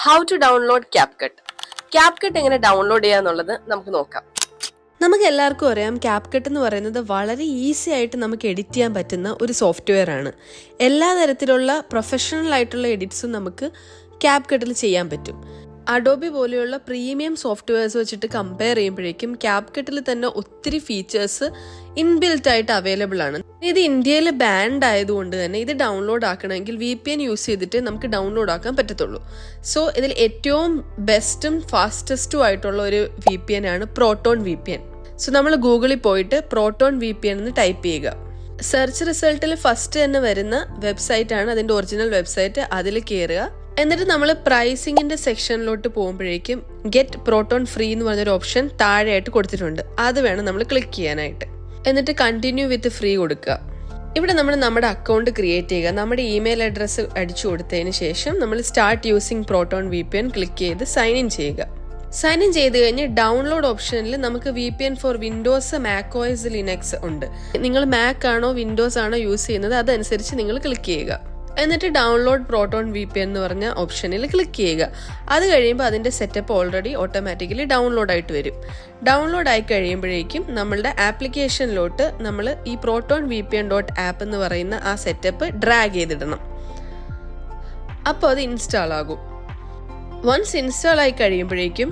How to download CapCut. CapCut എങ്ങനെ download ചെയ്യാന്നുള്ളത് നമുക്ക് നോക്കാം. നമുക്ക് എല്ലാവർക്കും അറിയാം, CapCut എന്ന് പറയുന്നത് വളരെ ഈസി ആയിട്ട് നമുക്ക് എഡിറ്റ് ചെയ്യാൻ പറ്റുന്ന ഒരു സോഫ്റ്റ്വെയർ ആണ്. എല്ലാ തരത്തിലുള്ള പ്രൊഫഷണൽ ആയിട്ടുള്ള എഡിറ്റ്സും നമുക്ക് CapCutൽ ചെയ്യാൻ പറ്റും. അഡോബി പോലെയുള്ള പ്രീമിയം സോഫ്റ്റ്വെയർസ് വെച്ചിട്ട് കമ്പയർ ചെയ്യുമ്പോഴേക്കും CapCutൽ തന്നെ ഒത്തിരി ഫീച്ചേഴ്സ് ഇൻബിൽറ്റ് ആയിട്ട് അവൈലബിൾ ആണ്. ഇത് ഇന്ത്യയിൽ ബാൻഡ് ആയതുകൊണ്ട് തന്നെ ഇത് ഡൗൺലോഡ് ആക്കണമെങ്കിൽ VPN യൂസ് ചെയ്തിട്ട് നമുക്ക് ഡൗൺലോഡ് ആക്കാൻ പറ്റത്തുള്ളൂ. സോ ഇതിൽ ഏറ്റവും ബെസ്റ്റും ഫാസ്റ്റസ്റ്റും ആയിട്ടുള്ള ഒരു VPN ആണ് പ്രോട്ടോൺ VPN. സോ നമ്മൾ ഗൂഗിളിൽ പോയിട്ട് പ്രോട്ടോൺ VPN എന്ന് ടൈപ്പ് ചെയ്യുക. സെർച്ച് റിസൾട്ടിൽ ഫസ്റ്റ് തന്നെ വരുന്ന വെബ്സൈറ്റ് ആണ് അതിൻ്റെ ഒറിജിനൽ വെബ്സൈറ്റ്. അതിൽ കയറുക. എന്നിട്ട് നമ്മൾ പ്രൈസിങ്ങിന്റെ സെക്ഷനിലോട്ട് പോകുമ്പോഴേക്കും ഗെറ്റ് പ്രോട്ടോൺ ഫ്രീ എന്ന് പറഞ്ഞൊരു ഓപ്ഷൻ താഴെയായിട്ട് കൊടുത്തിട്ടുണ്ട്. അത് വേണം നമ്മൾ ക്ലിക്ക് ചെയ്യാനായിട്ട്. എന്നിട്ട് കണ്ടിന്യൂ വിത്ത് ഫ്രീ കൊടുക്കുക. ഇവിടെ നമ്മൾ നമ്മുടെ അക്കൗണ്ട് ക്രിയേറ്റ് ചെയ്യുക. നമ്മുടെ ഇമെയിൽ അഡ്രസ്സ് അടിച്ചു കൊടുത്തതിന് ശേഷം നമ്മൾ start using proton VPN click ചെയ്ത് സൈൻ ഇൻ ചെയ്യുക. സൈൻ ഇൻ ചെയ്ത് കഴിഞ്ഞ് ഡൗൺലോഡ് ഓപ്ഷനിൽ നമുക്ക് VPN ഫോർ വിൻഡോസ്, മാക്OS, ലിനക്സ് ഉണ്ട്. നിങ്ങൾ മാക് ആണോ വിൻഡോസ് ആണോ യൂസ് ചെയ്യുന്നത് അതനുസരിച്ച് നിങ്ങൾ ക്ലിക്ക് ചെയ്യുക. എന്നിട്ട് ഡൗൺലോഡ് പ്രോട്ടോൺ VPN എന്ന് പറഞ്ഞ ഓപ്ഷനിൽ ക്ലിക്ക് ചെയ്യുക. അത് കഴിയുമ്പോൾ അതിൻ്റെ സെറ്റപ്പ് ഓൾറെഡി ഓട്ടോമാറ്റിക്കലി ഡൗൺലോഡ് ആയിട്ട് വരും. ഡൗൺലോഡ് ആയി കഴിയുമ്പോഴേക്കും നമ്മളുടെ ആപ്ലിക്കേഷനിലോട്ട് നമ്മൾ ഈ protonvpn.app എന്ന് പറയുന്ന ആ സെറ്റപ്പ് ഡ്രാഗ് ചെയ്തിടണം. അപ്പോൾ അത് ഇൻസ്റ്റാൾ ആകും. വൺസ് ഇൻസ്റ്റാൾ ആയി കഴിയുമ്പോഴേക്കും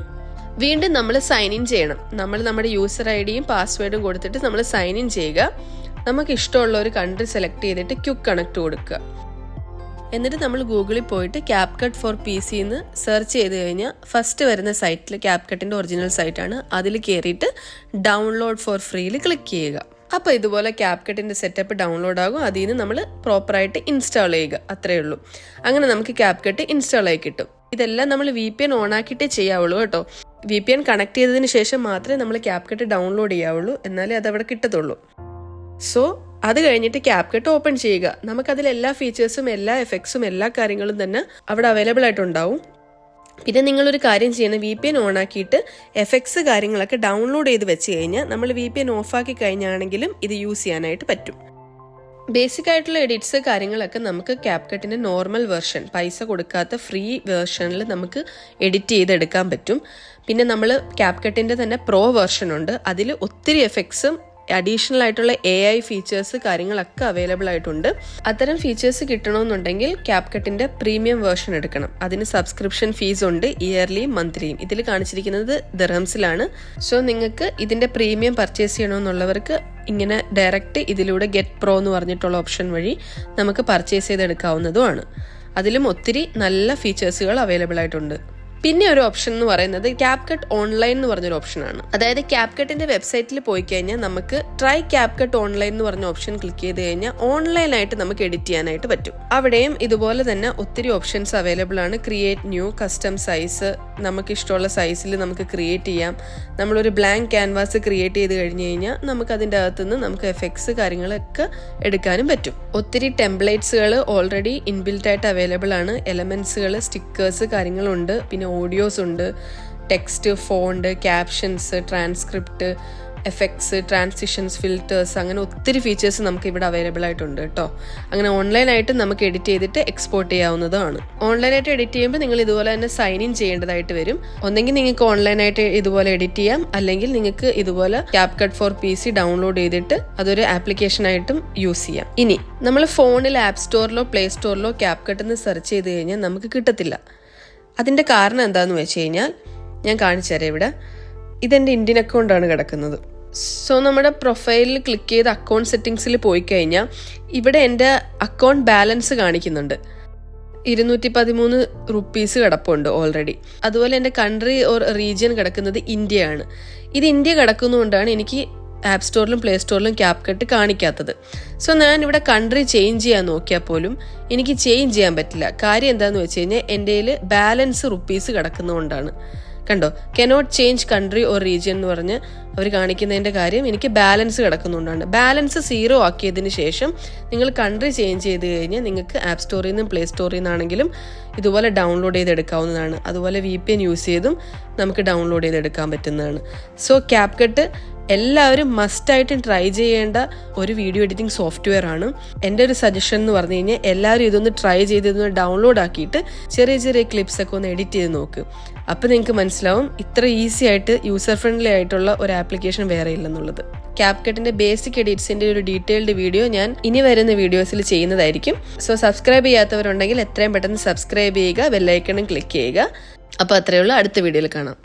വീണ്ടും നമ്മൾ സൈൻ ഇൻ ചെയ്യണം. നമ്മൾ നമ്മുടെ യൂസർ ഐഡിയും പാസ്വേഡും കൊടുത്തിട്ട് നമ്മൾ സൈൻ ഇൻ ചെയ്യുക. നമുക്ക് ഇഷ്ടമുള്ള ഒരു കൺട്രി സെലക്ട് ചെയ്തിട്ട് ക്വിക്ക് കണക്ട് കൊടുക്കുക. എന്നിട്ട് നമ്മൾ ഗൂഗിളിൽ പോയിട്ട് CapCut ഫോർ PC എന്ന് സെർച്ച് ചെയ്ത് കഴിഞ്ഞാൽ ഫസ്റ്റ് വരുന്ന സൈറ്റിൽ CapCutന്റെ ഒറിജിനൽ സൈറ്റാണ്. അതിൽ കയറിയിട്ട് ഡൗൺലോഡ് ഫോർ ഫ്രീയിൽ ക്ലിക്ക് ചെയ്യുക. അപ്പോൾ ഇതുപോലെ CapCutന്റെ സെറ്റപ്പ് ഡൗൺലോഡ് ആകും. അതിൽ നിന്ന് നമ്മൾ പ്രോപ്പറായിട്ട് ഇൻസ്റ്റാൾ ചെയ്യുക. അത്രയേ ഉള്ളൂ. അങ്ങനെ നമുക്ക് CapCut ഇൻസ്റ്റാൾ ആയി കിട്ടും. ഇതെല്ലാം നമ്മൾ VPN ഓൺ ആക്കിയിട്ടേ ചെയ്യാവുള്ളൂ കേട്ടോ. VPN കണക്ട് ചെയ്തതിന് ശേഷം മാത്രമേ നമ്മൾ CapCut ഡൗൺലോഡ് ചെയ്യാവുള്ളൂ. എന്നാലേ അതവിടെ കിട്ടത്തുള്ളൂ. സോ അത് കഴിഞ്ഞിട്ട് CapCut ഓപ്പൺ ചെയ്യുക. നമുക്കതിൽ എല്ലാ ഫീച്ചേഴ്സും എല്ലാ എഫക്ട്സും എല്ലാ കാര്യങ്ങളും തന്നെ അവിടെ അവൈലബിൾ ആയിട്ടുണ്ടാവും. പിന്നെ നിങ്ങളൊരു കാര്യം ചെയ്യണം, VPN ഓൺ ആക്കിയിട്ട് എഫക്ട്സ് കാര്യങ്ങളൊക്കെ ഡൗൺലോഡ് ചെയ്ത് വെച്ച് കഴിഞ്ഞാൽ നമ്മൾ VPN ഓഫാക്കി കഴിഞ്ഞാണെങ്കിലും ഇത് യൂസ് ചെയ്യാനായിട്ട് പറ്റും. ബേസിക് ആയിട്ടുള്ള എഡിറ്റ്സ് കാര്യങ്ങളൊക്കെ നമുക്ക് CapCutന്റെ നോർമൽ വേർഷൻ, പൈസ കൊടുക്കാത്ത ഫ്രീ വേർഷനിൽ നമുക്ക് എഡിറ്റ് ചെയ്തെടുക്കാൻ പറ്റും. പിന്നെ നമ്മൾ CapCutന്റെ തന്നെ പ്രോ വേർഷൻ ഉണ്ട്. അതിൽ ഒത്തിരി എഫക്ട്സും അഡീഷണൽ ആയിട്ടുള്ള AI ഫീച്ചേഴ്സ് കാര്യങ്ങളൊക്കെ അവൈലബിൾ ആയിട്ടുണ്ട്. അത്തരം ഫീച്ചേഴ്സ് കിട്ടണമെന്നുണ്ടെങ്കിൽ CapCutന്റെ പ്രീമിയം വേർഷൻ എടുക്കണം. അതിന് സബ്സ്ക്രിപ്ഷൻ ഫീസ് ഉണ്ട്, ഇയർലിയും മന്ത്ലിയും. ഇതിൽ കാണിച്ചിരിക്കുന്നത് ദിർഹംസിലാണ്. സോ നിങ്ങൾക്ക് ഇതിന്റെ പ്രീമിയം പർച്ചേസ് ചെയ്യണമെന്നുള്ളവർക്ക് ഇങ്ങനെ ഡയറക്റ്റ് ഇതിലൂടെ ഗെറ്റ് പ്രോ എന്ന് പറഞ്ഞിട്ടുള്ള ഓപ്ഷൻ വഴി നമുക്ക് പർച്ചേസ് ചെയ്തെടുക്കാവുന്നതുമാണ്. അതിലും ഒത്തിരി നല്ല ഫീച്ചേഴ്സുകൾ അവൈലബിൾ ആയിട്ടുണ്ട്. പിന്നെ ഒരു ഓപ്ഷൻ എന്ന് പറയുന്നത് CapCut ഓൺലൈൻ എന്ന് പറഞ്ഞൊരു ഓപ്ഷനാണ്. അതായത് CapCutന്റെ വെബ്സൈറ്റിൽ പോയി കഴിഞ്ഞാൽ നമുക്ക് ട്രൈ CapCut ഓൺലൈൻ എന്ന് പറഞ്ഞ ഓപ്ഷൻ ക്ലിക്ക് ചെയ്ത് കഴിഞ്ഞാൽ ഓൺലൈനായിട്ട് നമുക്ക് എഡിറ്റ് ചെയ്യാനായിട്ട് പറ്റും. അവിടെയും ഇതുപോലെ തന്നെ ഒത്തിരി ഓപ്ഷൻസ് അവൈലബിൾ ആണ്. ക്രിയേറ്റ് ന്യൂ, കസ്റ്റം സൈസ്, നമുക്ക് ഇഷ്ടമുള്ള സൈസിൽ നമുക്ക് ക്രിയേറ്റ് ചെയ്യാം. നമ്മളൊരു ബ്ലാങ്ക് ക്യാൻവാസ് ക്രിയേറ്റ് ചെയ്ത് കഴിഞ്ഞ് കഴിഞ്ഞാൽ നമുക്ക് അതിൻ്റെ അകത്തുനിന്ന് നമുക്ക് എഫക്ട്സ് കാര്യങ്ങളൊക്കെ എടുക്കാനും പറ്റും. ഒത്തിരി ടെംപ്ലേറ്റ്സുകൾ ഓൾറെഡി ഇൻബിൽറ്റ് ആയിട്ട് അവൈലബിൾ ആണ്. എലമെന്റ്സുകൾ, സ്റ്റിക്കേഴ്സ് കാര്യങ്ങളുണ്ട്. പിന്നെ ഓഡിയോസ് ഉണ്ട്, text, font, captions, transcript, effects, transitions, filters, അങ്ങനെ ഒത്തിരി ഫീച്ചേഴ്സ് നമുക്ക് ഇവിടെ അവൈലബിൾ ആയിട്ടുണ്ട് കേട്ടോ. അങ്ങനെ ഓൺലൈനായിട്ട് നമുക്ക് എഡിറ്റ് ചെയ്തിട്ട് എക്സ്പോർട്ട് ചെയ്യാവുന്നതാണ്. ഓൺലൈനായിട്ട് എഡിറ്റ് ചെയ്യുമ്പോൾ നിങ്ങൾ ഇതുപോലെ തന്നെ സൈൻ ഇൻ ചെയ്യേണ്ടതായിട്ട് വരും. ഒന്നെങ്കിൽ നിങ്ങൾക്ക് ഓൺലൈനായിട്ട് ഇതുപോലെ എഡിറ്റ് ചെയ്യാം, അല്ലെങ്കിൽ നിങ്ങൾക്ക് ഇതുപോലെ CapCut ഫോർ PC ഡൗൺലോഡ് ചെയ്തിട്ട് അതൊരു ആപ്ലിക്കേഷനായിട്ടും യൂസ് ചെയ്യാം. ഇനി നമ്മൾ ഫോണിൽ ആപ്പ് സ്റ്റോറിലോ പ്ലേ സ്റ്റോറിലോ CapCut എന്ന് സെർച്ച് ചെയ്ത് കഴിഞ്ഞാൽ നമുക്ക് കിട്ടത്തില്ല. അതിൻ്റെ കാരണം എന്താണെന്ന് വെച്ച് കഴിഞ്ഞാൽ ഞാൻ കാണിച്ചു തരാം. ഇവിടെ ഇതെൻ്റെ ഇന്ത്യൻ അക്കൗണ്ടാണ് കിടക്കുന്നത്. സോ നമ്മുടെ പ്രൊഫൈലിൽ ക്ലിക്ക് ചെയ്ത് അക്കൗണ്ട് സെറ്റിംഗ്സിൽ പോയി കഴിഞ്ഞാൽ ഇവിടെ എൻ്റെ അക്കൗണ്ട് ബാലൻസ് കാണിക്കുന്നുണ്ട്. 213 റുപ്പീസ് കിടപ്പുണ്ട് ഓൾറെഡി. അതുപോലെ എൻ്റെ കൺട്രി ഓർ റീജിയൻ കിടക്കുന്നത് ഇന്ത്യയാണ്. ഇത് ഇന്ത്യ കിടക്കുന്നതുകൊണ്ടാണ് എനിക്ക് ആപ്പ് സ്റ്റോറിലും പ്ലേ സ്റ്റോറിലും CapCut കാണിക്കാത്തത്. സോ ഞാൻ ഇവിടെ കൺട്രി ചേഞ്ച് ചെയ്യാൻ നോക്കിയാൽ പോലും എനിക്ക് ചേഞ്ച് ചെയ്യാൻ പറ്റില്ല. കാര്യം എന്താണെന്ന് വെച്ച് കഴിഞ്ഞാൽ എൻ്റെ കയ്യിൽ ബാലൻസ് റുപ്പീസ് കിടക്കുന്നതുകൊണ്ടാണ്. കണ്ടോ, cannot change country or region എന്ന് പറഞ്ഞ് അവർ കാണിക്കുന്നതിൻ്റെ കാര്യം എനിക്ക് ബാലൻസ് കിടക്കുന്നുണ്ടാണ്. ബാലൻസ് 0 ആക്കിയതിന് ശേഷം നിങ്ങൾ കൺട്രി ചേഞ്ച് ചെയ്ത് കഴിഞ്ഞാൽ നിങ്ങൾക്ക് ആപ്പ് സ്റ്റോറിൽ നിന്നും പ്ലേ സ്റ്റോറിൽ നിന്നാണെങ്കിലും ഇതുപോലെ ഡൗൺലോഡ് ചെയ്തെടുക്കാവുന്നതാണ്. അതുപോലെ VPN യൂസ് ചെയ്തും നമുക്ക് ഡൗൺലോഡ് ചെയ്തെടുക്കാൻ പറ്റുന്നതാണ്. സോ CapCut എല്ലാവരും മസ്റ്റായിട്ടും ട്രൈ ചെയ്യേണ്ട ഒരു വീഡിയോ എഡിറ്റിംഗ് സോഫ്റ്റ്വെയർ ആണ്. എൻ്റെ ഒരു സജഷൻ എന്ന് പറഞ്ഞു കഴിഞ്ഞാൽ എല്ലാവരും ഇതൊന്ന് ട്രൈ ചെയ്ത് ഇതൊന്ന് ഡൗൺലോഡ് ആക്കിയിട്ട് ചെറിയ ചെറിയ ക്ലിപ്സ് ഒക്കെ ഒന്ന് എഡിറ്റ് ചെയ്ത് നോക്ക്. അപ്പോൾ നിങ്ങൾക്ക് മനസ്സിലാവും ഇത്ര ഈസി ആയിട്ട് യൂസർ ഫ്രണ്ട്ലി ആയിട്ടുള്ള ഒരു ആപ്ലിക്കേഷൻ വേറെ ഇല്ലെന്നുള്ളത്. ക്യാപ്കട്ടിന്റെ ബേസിക് എഡിറ്റ്സിന്റെ ഒരു ഡീറ്റെയിൽഡ് വീഡിയോ ഞാൻ ഇനി വരുന്ന വീഡിയോസിൽ ചെയ്യുന്നതായിരിക്കും. സോ സബ്സ്ക്രൈബ് ചെയ്യാത്തവരുണ്ടെങ്കിൽ എത്രയും പെട്ടെന്ന് സബ്സ്ക്രൈബ് ചെയ്യുക, ബെല്ലൈക്കണും ക്ലിക്ക് ചെയ്യുക. അപ്പോൾ അത്രയേ ഉള്ളൂ. അടുത്ത വീഡിയോയിൽ കാണാം.